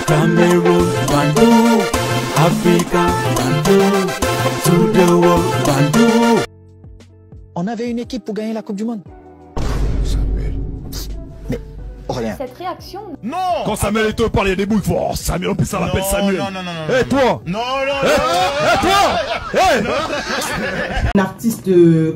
Cameroon, Bandou, Africa, Bandou, to the world, Bandou. On avait une équipe pour gagner la Coupe du Monde. Samuel. Mais, rien. Cette réaction... Non. Quand Samuel et toi parlaient des bouilles, oh Samuel, en plus ça l'appelle Samuel. Non. Et toi? Non. Et toi? Un artiste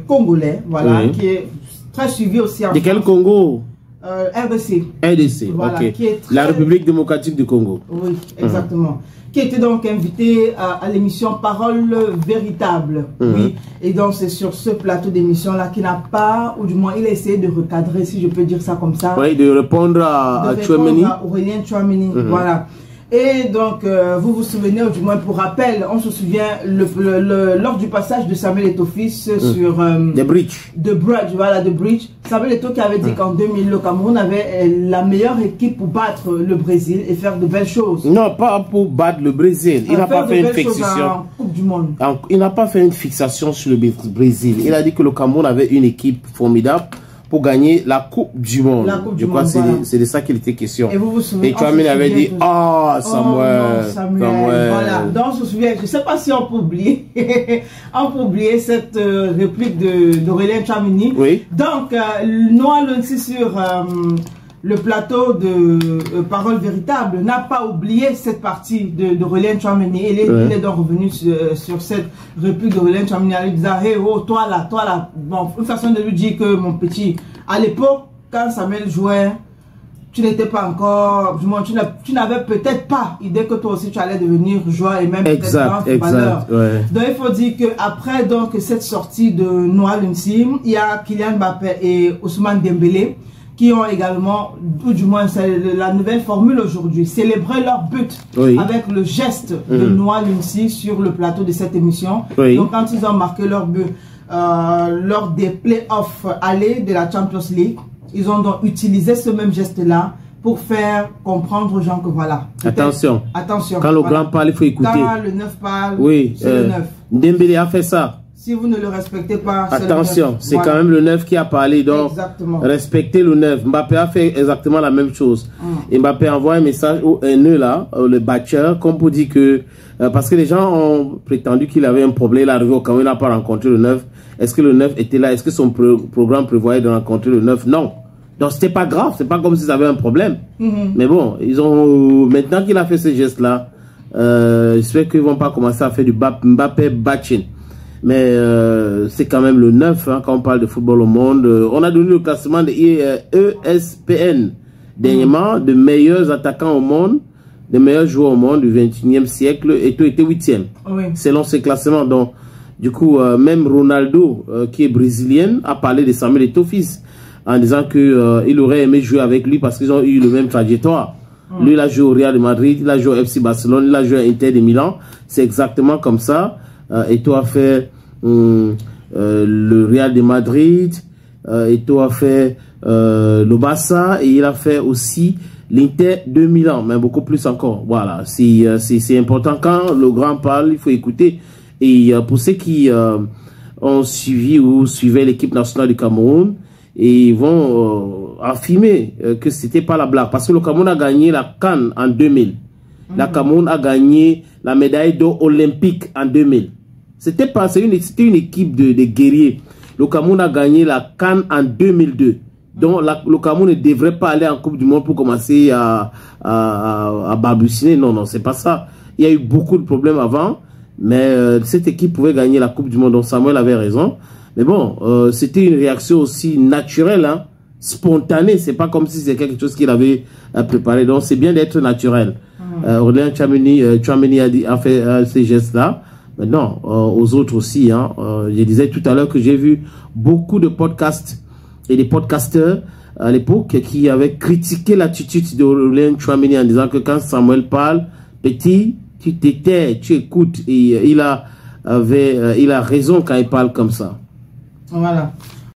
congolais, voilà, Oui. qui est très suivi aussi en De quel France. Congo? RDC. RDC, Voilà, ok. qui est très- La République démocratique du Congo. Oui, exactement. Qui était donc invité à l'émission Parole véritable. Oui. Et donc c'est sur ce plateau d'émission-là qu'il n'a pas, ou du moins il a essayé de recadrer, si je peux dire ça comme ça. Oui, de répondre à Tchouameni. À Aurélien Tchouameni, voilà. Et donc, vous vous souvenez, ou du moins pour rappel, on se souvient, lors du passage de Samuel Eto'o-Fils sur... The Bridge. The Bridge, voilà, The Bridge. Samuel Eto'o qui avait dit qu'en 2000, le Cameroun avait la meilleure équipe pour battre le Brésil et faire de belles choses. Non, pas pour battre le Brésil. Il n'a pas fait une fixation. En Coupe du Monde. Il n'a pas fait une fixation sur le Brésil. Il a dit que le Cameroun avait une équipe formidable pour gagner la Coupe du Monde. La Coupe du Je crois Monde, que voilà. c'est de ça qu'il était question. Et vous vous souvenez, Et Tchouameni avait dit, ah, Samuel, oh, non, Samuel. Voilà, donc on se souvient, je ne sais pas si on peut oublier, on peut oublier cette réplique d'Aurélien Tchouameni. Oui. Donc, Noah Lonsi sur le plateau de Parole véritable n'a pas oublié cette partie d'Aurélien Tchouameni. Il est donc revenu sur cette réplique d'Aurélien Tchouameni en lui disant, hey, oh, toi là. Bon, une façon de lui dire que mon petit, à l'époque, quand Samuel jouait, tu n'étais pas encore, du moins, tu n'avais peut-être pas idée que toi aussi tu allais devenir joueur et même peut-être grand footballeur. Ouais. Donc il faut dire qu'après cette sortie de Noah Lonsi, il y a Kylian Mbappé et Ousmane Dembélé qui ont également, ou du moins c'est la nouvelle formule aujourd'hui, célébré leur but avec le geste de Noah Lonsi sur le plateau de cette émission. Donc quand ils ont marqué leur but lors des playoffs allés de la Champions League, ils ont donc utilisé ce même geste-là pour faire comprendre aux gens que voilà. Attention. Quand le grand parle, il faut écouter. Quand le 9 parle, c'est le 9. Dembélé a fait ça. Si vous ne le respectez pas, attention, c'est quand même le 9 qui a parlé, donc respectez le 9. Mbappé a fait exactement la même chose. Et Mbappé envoie un message au haineux là, le batteur, comme pour dire que, parce que les gens ont prétendu qu'il avait un problème, il est arrivé au Cameroun, il n'a pas rencontré le 9. Est-ce que le 9 était là? Est-ce que son programme prévoyait de rencontrer le 9? Non. Donc c'était pas grave, c'est pas comme s'ils avaient un problème. Mais bon, ils ont maintenant qu'il a fait ce geste là, j'espère qu'ils vont pas commencer à faire du Mbappé batching. Mais c'est quand même le 9 hein, quand on parle de football au monde. On a donné le classement de ESPN dernièrement, de meilleurs attaquants au monde, des meilleurs joueurs au monde du 21e siècle, et tout était 8e selon ce classement. Donc du coup, même Ronaldo, qui est brésilien, a parlé de Samuel Eto'o-Fils en disant que il aurait aimé jouer avec lui parce qu'ils ont eu le même trajectoire. Lui, il a joué au Real de Madrid, il a joué au FC Barcelone, il a joué à Inter de Milan. C'est exactement comme ça. Eto'o a fait le Real de Madrid, Eto'o a fait le Barça et il a fait aussi l'Inter de Milan, mais beaucoup plus encore. Voilà, c'est important. Quand le grand parle, il faut écouter. Et pour ceux qui ont suivi ou suivaient l'équipe nationale du Cameroun, et ils vont affirmer que c'était pas la blague. Parce que le Cameroun a gagné la CAN en 2000. La Cameroun a gagné la médaille d'or olympique en 2000. C'était une équipe de guerriers. Le Cameroun a gagné la CAN en 2002. Donc le Cameroun ne devrait pas aller en Coupe du Monde pour commencer à balbutier. Non, c'est pas ça. Il y a eu beaucoup de problèmes avant. Mais cette équipe pouvait gagner la Coupe du Monde. Donc Samuel avait raison. Mais bon, c'était une réaction aussi naturelle, hein, spontanée. C'est pas comme si c'était quelque chose qu'il avait préparé. Donc c'est bien d'être naturel. Aurélien Tchouameni a fait ces gestes-là. Maintenant, aux autres aussi. Hein, je disais tout à l'heure que j'ai vu beaucoup de podcasts et des podcasteurs à l'époque qui avaient critiqué l'attitude d'Aurélien Tchouameni en disant que quand Samuel parle, petit, tu t'étais, tu écoutes. Et il a raison quand il parle comme ça. Voilà.